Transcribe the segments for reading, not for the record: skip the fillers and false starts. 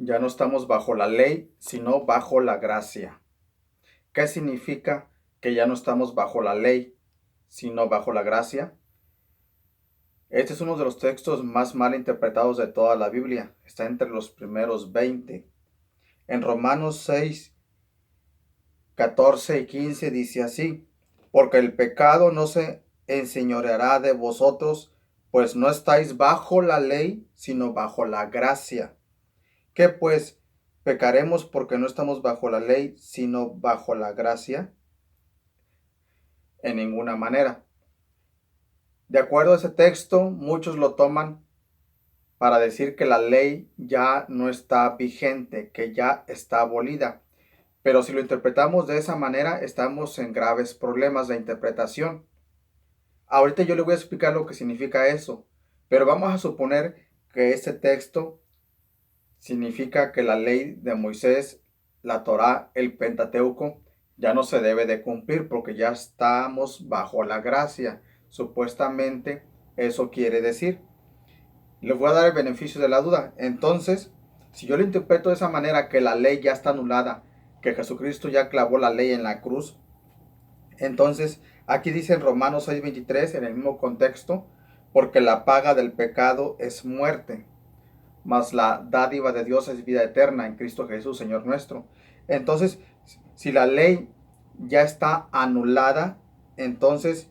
Ya no estamos bajo la ley, sino bajo la gracia. ¿Qué significa que ya no estamos bajo la ley, sino bajo la gracia? Este es uno de los textos más mal interpretados de toda la Biblia. Está entre los primeros 20. En Romanos 6, 14 y 15 dice así: porque el pecado no se enseñoreará de vosotros, pues no estáis bajo la ley, sino bajo la gracia. ¿Qué pues? ¿Pecaremos porque no estamos bajo la ley, sino bajo la gracia? En ninguna manera. De acuerdo a ese texto, muchos lo toman para decir que la ley ya no está vigente, que ya está abolida. Pero si lo interpretamos de esa manera, estamos en graves problemas de interpretación. Ahorita yo le voy a explicar lo que significa eso, pero vamos a suponer que este texto significa que la ley de Moisés, la Torá, el Pentateuco, ya no se debe de cumplir porque ya estamos bajo la gracia. Supuestamente eso quiere decir. Les voy a dar el beneficio de la duda. Entonces, si yo lo interpreto de esa manera, que la ley ya está anulada, que Jesucristo ya clavó la ley en la cruz, entonces aquí dice en Romanos 6:23, en el mismo contexto, porque la paga del pecado es muerte, mas la dádiva de Dios es vida eterna en Cristo Jesús, Señor nuestro. Entonces, si la ley ya está anulada, entonces,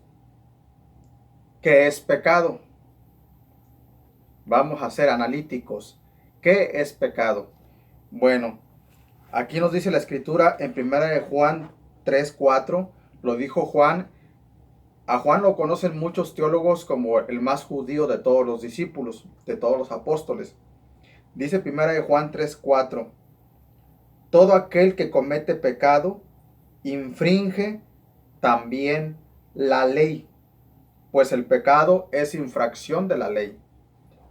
¿qué es pecado? Vamos a ser analíticos. ¿Qué es pecado? Bueno, aquí nos dice la escritura en 1 de Juan 3:4, lo dijo Juan. A Juan lo conocen muchos teólogos como el más judío de todos los discípulos, de todos los apóstoles. Dice 1 de Juan 3:4, todo aquel que comete pecado infringe también la ley, pues el pecado es infracción de la ley.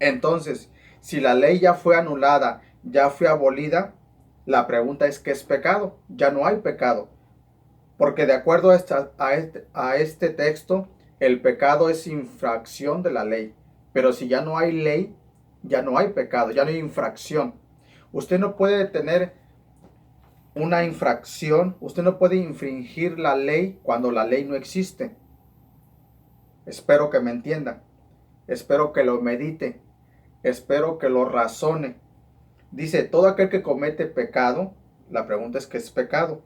Entonces, si la ley ya fue anulada, ya fue abolida, la pregunta es: ¿qué es pecado? Ya no hay pecado. Porque de acuerdo a este texto, el pecado es infracción de la ley. Pero si ya no hay ley, ya no hay pecado, ya no hay infracción. Usted no puede tener una infracción, usted no puede infringir la ley cuando la ley no existe. Espero que me entienda, espero que lo medite, espero que lo razone. Dice, todo aquel que comete pecado, la pregunta es: ¿qué es pecado?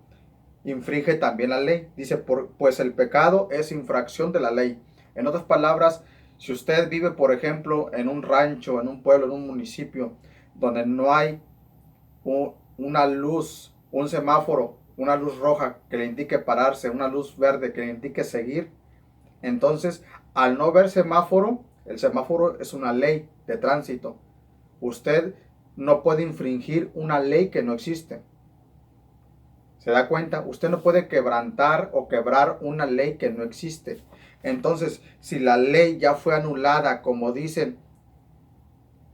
Infringe también la ley. Dice, pues el pecado es infracción de la ley. En otras palabras, si usted vive, por ejemplo, en un rancho, en un pueblo, en un municipio, donde no hay una luz, un semáforo, una luz roja que le indique pararse, una luz verde que le indique seguir, entonces, al no ver semáforo, el semáforo es una ley de tránsito. Usted no puede infringir una ley que no existe. ¿Se da cuenta? Usted no puede quebrantar o quebrar una ley que no existe. Entonces, si la ley ya fue anulada, como dicen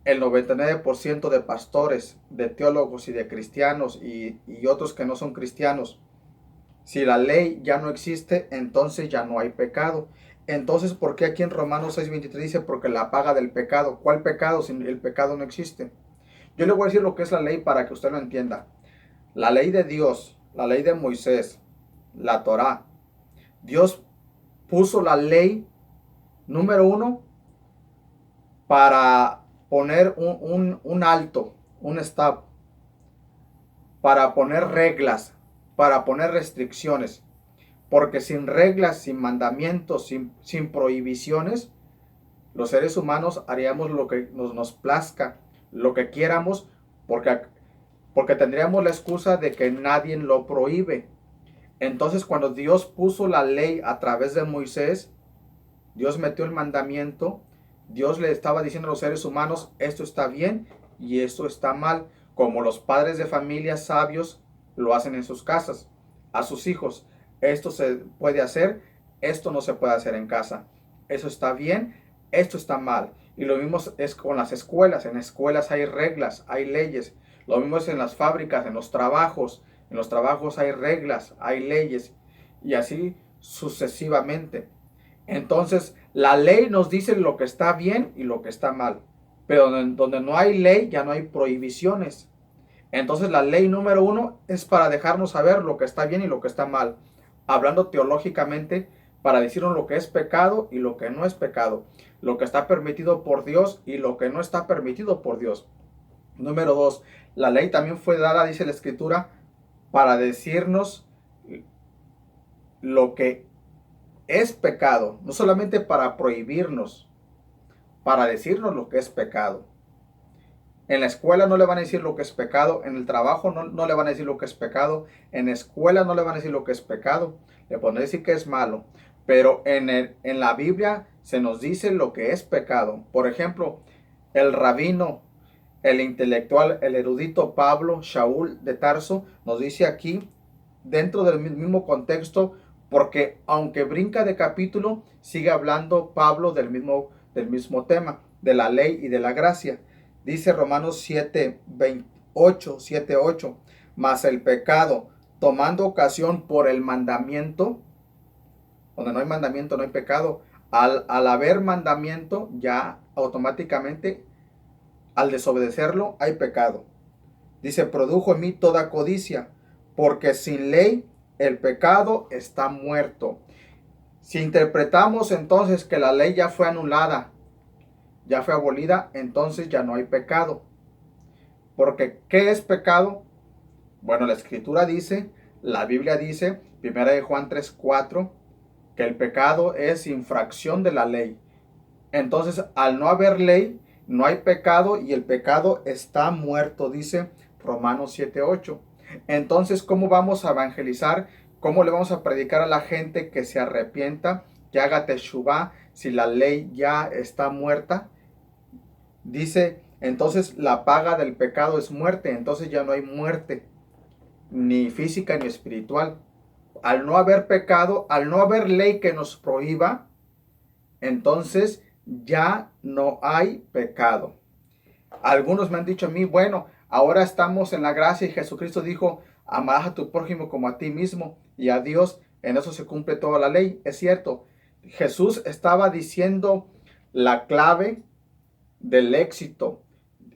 el 99% de pastores, de teólogos y de cristianos y otros que no son cristianos, si la ley ya no existe, entonces ya no hay pecado. Entonces, ¿por qué aquí en Romanos 6:23 dice porque la paga del pecado? ¿Cuál pecado si el pecado no existe? Yo le voy a decir lo que es la ley para que usted lo entienda. La ley de Dios, la ley de Moisés, la Torá. Dios puso la ley número uno para poner un alto, un stop, para poner reglas, para poner restricciones. Porque sin reglas, sin mandamientos, sin prohibiciones, los seres humanos haríamos lo que nos plazca, lo que quieramos, porque tendríamos la excusa de que nadie lo prohíbe. Entonces, cuando Dios puso la ley a través de Moisés, Dios metió el mandamiento, Dios le estaba diciendo a los seres humanos: esto está bien y esto está mal, como los padres de familia sabios lo hacen en sus casas, a sus hijos: esto se puede hacer, esto no se puede hacer en casa, eso está bien, esto está mal. Y lo mismo es con las escuelas. En escuelas hay reglas, hay leyes. Lo mismo es en las fábricas, en los trabajos. En los trabajos hay reglas, hay leyes, y así sucesivamente. Entonces, la ley nos dice lo que está bien y lo que está mal. Pero donde no hay ley, ya no hay prohibiciones. Entonces la ley número uno es para dejarnos saber lo que está bien y lo que está mal, hablando teológicamente, para decirnos lo que es pecado y lo que no es pecado, lo que está permitido por Dios y lo que no está permitido por Dios. Número dos, la ley también fue dada, dice la Escritura, para decirnos lo que es pecado, no solamente para prohibirnos, para decirnos lo que es pecado. En la escuela no le van a decir lo que es pecado, en el trabajo no le van a decir lo que es pecado, en la escuela no le van a decir lo que es pecado, le van a decir que es malo, pero en la Biblia se nos dice lo que es pecado. Por ejemplo, el rabino, el intelectual, el erudito Pablo Shaul de Tarso nos dice aquí, dentro del mismo contexto, porque aunque brinca de capítulo, sigue hablando Pablo del mismo tema, de la ley y de la gracia. Dice Romanos 7:8, mas el pecado, tomando ocasión por el mandamiento, donde no hay mandamiento no hay pecado, al haber mandamiento, ya automáticamente, al desobedecerlo, hay pecado. Dice, produjo en mí toda codicia, porque sin ley el pecado está muerto. Si interpretamos entonces que la ley ya fue anulada, ya fue abolida, entonces ya no hay pecado. Porque, ¿qué es pecado? Bueno, la Escritura dice, la Biblia dice, 1 Juan 3:4, que el pecado es infracción de la ley. Entonces, al no haber ley, no hay pecado y el pecado está muerto, dice Romanos 7:8. Entonces, ¿cómo vamos a evangelizar? ¿Cómo le vamos a predicar a la gente que se arrepienta, que haga teshuvá, si la ley ya está muerta? Dice, entonces la paga del pecado es muerte, entonces ya no hay muerte, ni física ni espiritual. Al no haber pecado, al no haber ley que nos prohíba, entonces ya no hay pecado. Algunos me han dicho a mí, bueno, ahora estamos en la gracia y Jesucristo dijo, amarás a tu prójimo como a ti mismo y a Dios, en eso se cumple toda la ley. Es cierto, Jesús estaba diciendo la clave del éxito.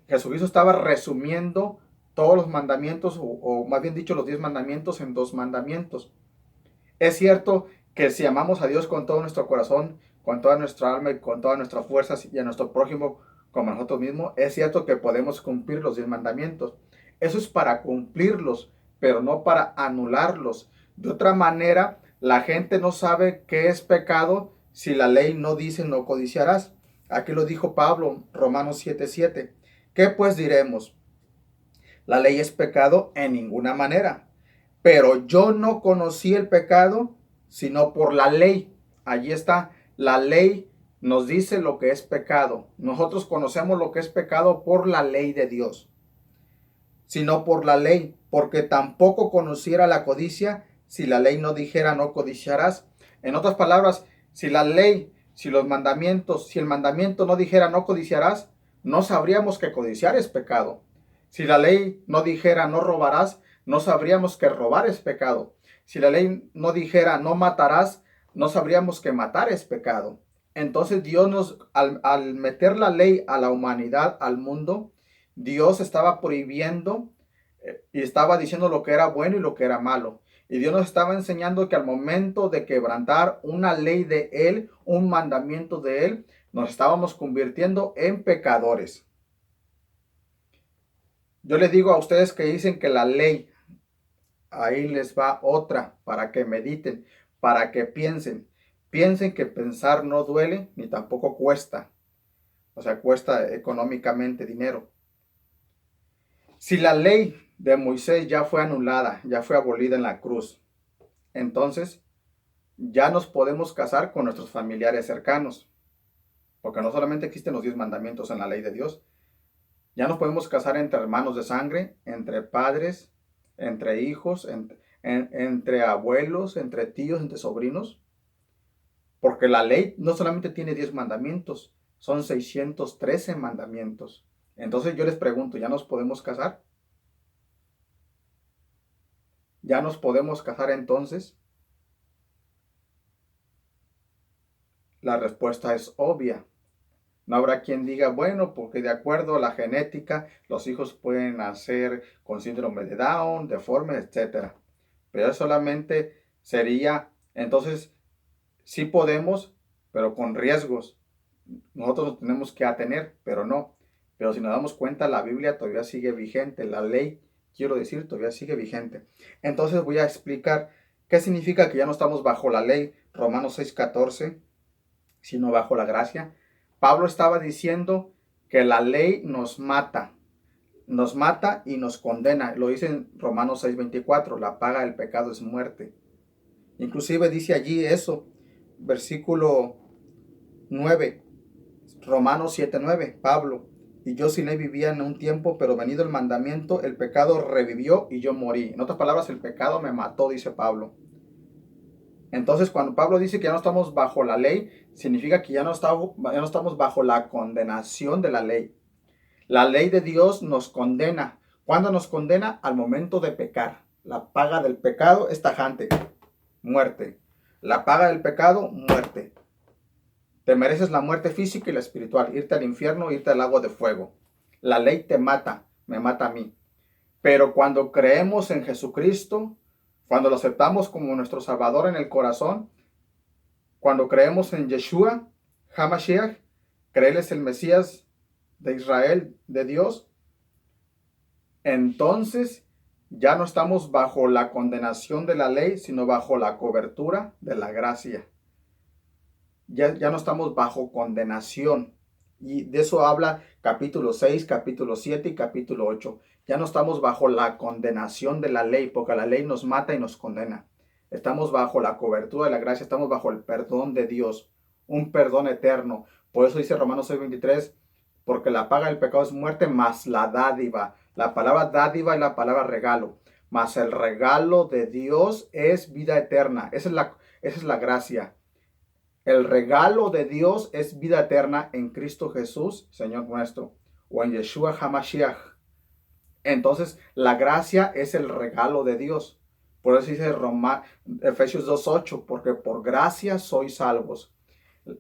Jesucristo estaba resumiendo todos los mandamientos, o más bien dicho, los 10 mandamientos en 2 mandamientos. Es cierto que si amamos a Dios con todo nuestro corazón, con toda nuestra alma y con todas nuestras fuerzas y a nuestro prójimo como a nosotros mismos, es cierto que podemos cumplir los 10 mandamientos. Eso es para cumplirlos, pero no para anularlos. De otra manera, la gente no sabe qué es pecado si la ley no dice no codiciarás. Aquí lo dijo Pablo, Romanos 7:7. ¿Qué pues diremos? ¿La ley es pecado? En ninguna manera. Pero yo no conocí el pecado sino por la ley. Allí está, la ley nos dice lo que es pecado. Nosotros conocemos lo que es pecado por la ley de Dios, sino por la ley, porque tampoco conociera la codicia si la ley no dijera no codiciarás. En otras palabras, si la ley, si los mandamientos, si el mandamiento no dijera no codiciarás, no sabríamos que codiciar es pecado. Si la ley no dijera no robarás, no sabríamos que robar es pecado. Si la ley no dijera no matarás, no sabríamos que matar es pecado. Entonces Dios al meter la ley a la humanidad, al mundo, Dios estaba prohibiendo y estaba diciendo lo que era bueno y lo que era malo. Y Dios nos estaba enseñando que al momento de quebrantar una ley de Él, un mandamiento de Él, nos estábamos convirtiendo en pecadores. Yo les digo a ustedes que dicen que la ley, ahí les va otra para que mediten, para que piensen. Piensen que pensar no duele ni tampoco cuesta. O sea, cuesta económicamente dinero. Si la ley de Moisés ya fue anulada, ya fue abolida en la cruz, entonces ya nos podemos casar con nuestros familiares cercanos, porque no solamente existen los 10 mandamientos en la ley de Dios, ya nos podemos casar entre hermanos de sangre, entre padres, entre hijos, entre abuelos, entre tíos, entre sobrinos, porque la ley no solamente tiene 10 mandamientos, son 613 mandamientos. Entonces yo les pregunto, ¿ya nos podemos casar? ¿Ya nos podemos casar entonces? La respuesta es obvia. No habrá quien diga, bueno, porque de acuerdo a la genética, los hijos pueden nacer con síndrome de Down, deforme, etcétera. Pero eso solamente sería, entonces, sí podemos, pero con riesgos. Nosotros nos tenemos que atener, pero no. Pero si nos damos cuenta, la Biblia todavía sigue vigente, la ley, quiero decir, todavía sigue vigente. Entonces voy a explicar qué significa que ya no estamos bajo la ley, Romanos 6:14, sino bajo la gracia. Pablo estaba diciendo que la ley nos mata y nos condena. Lo dice en Romanos 6:24, la paga del pecado es muerte. Inclusive dice allí eso, versículo 9, Romanos 7:9, Pablo, y yo sin ley vivía en un tiempo, pero venido el mandamiento, el pecado revivió y yo morí. En otras palabras, el pecado me mató, dice Pablo. Entonces, cuando Pablo dice que ya no estamos bajo la ley, significa que ya no estamos bajo la condenación de la ley. La ley de Dios nos condena. ¿Cuándo nos condena? Al momento de pecar. La paga del pecado es tajante, muerte. La paga del pecado, muerte. Te mereces la muerte física y la espiritual, irte al infierno, irte al lago de fuego. La ley te mata, me mata a mí. Pero cuando creemos en Jesucristo, cuando lo aceptamos como nuestro Salvador en el corazón, cuando creemos en Yeshua, Hamashiach, que Él es el Mesías de Israel, de Dios, entonces ya no estamos bajo la condenación de la ley, sino bajo la cobertura de la gracia. Ya no estamos bajo condenación. Y de eso habla capítulo 6, capítulo 7 y capítulo 8. Ya no estamos bajo la condenación de la ley, porque la ley nos mata y nos condena. Estamos bajo la cobertura de la gracia, estamos bajo el perdón de Dios, un perdón eterno. Por eso dice Romanos 6:23, porque la paga del pecado es muerte, más la dádiva. La palabra dádiva es la palabra regalo, más el regalo de Dios es vida eterna. Esa es la gracia. El regalo de Dios es vida eterna en Cristo Jesús, Señor nuestro, o en Yeshua HaMashiach. Entonces, la gracia es el regalo de Dios. Por eso dice Efesios 2:8, porque por gracia sois salvos.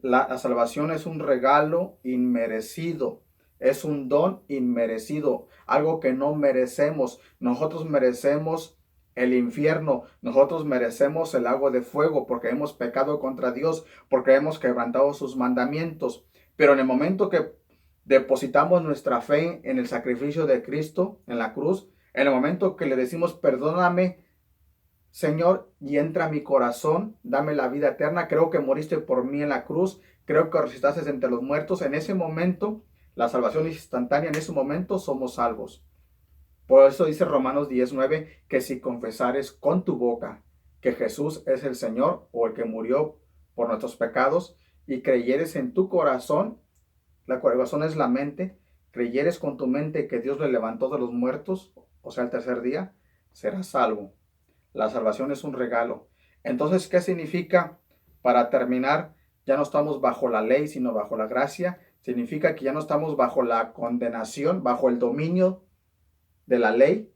La salvación es un regalo inmerecido, es un don inmerecido, algo que no merecemos. Nosotros merecemos el infierno, nosotros merecemos el agua de fuego porque hemos pecado contra Dios, porque hemos quebrantado sus mandamientos. Pero en el momento que depositamos nuestra fe en el sacrificio de Cristo en la cruz, en el momento que le decimos, perdóname, Señor, y entra a mi corazón, dame la vida eterna, creo que moriste por mí en la cruz, creo que resucitaste entre los muertos, en ese momento, la salvación es instantánea, en ese momento somos salvos. Por eso dice Romanos 10:9, que si confesares con tu boca que Jesús es el Señor o el que murió por nuestros pecados y creyeres en tu corazón, la corazón es la mente, creyeres con tu mente que Dios le levantó de los muertos, o sea, el tercer día, serás salvo. La salvación es un regalo. Entonces, ¿qué significa? Para terminar, ya no estamos bajo la ley, sino bajo la gracia. Significa que ya no estamos bajo la condenación, bajo el dominio de la ley,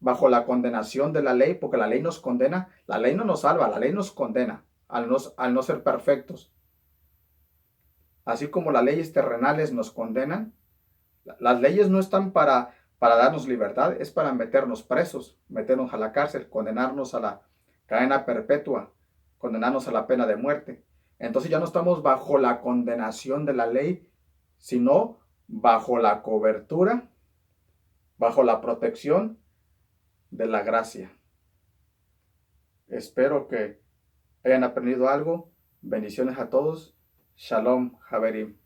bajo la condenación de la ley, porque la ley nos condena. La ley no nos salva, la ley nos condena al no ser perfectos. Así como las leyes terrenales nos condenan, las leyes no están para darnos libertad, es para meternos presos, meternos a la cárcel, condenarnos a la cadena perpetua, condenarnos a la pena de muerte. Entonces ya no estamos bajo la condenación de la ley, sino bajo la cobertura, bajo la protección de la gracia. Espero que hayan aprendido algo. Bendiciones a todos. Shalom, Haverim.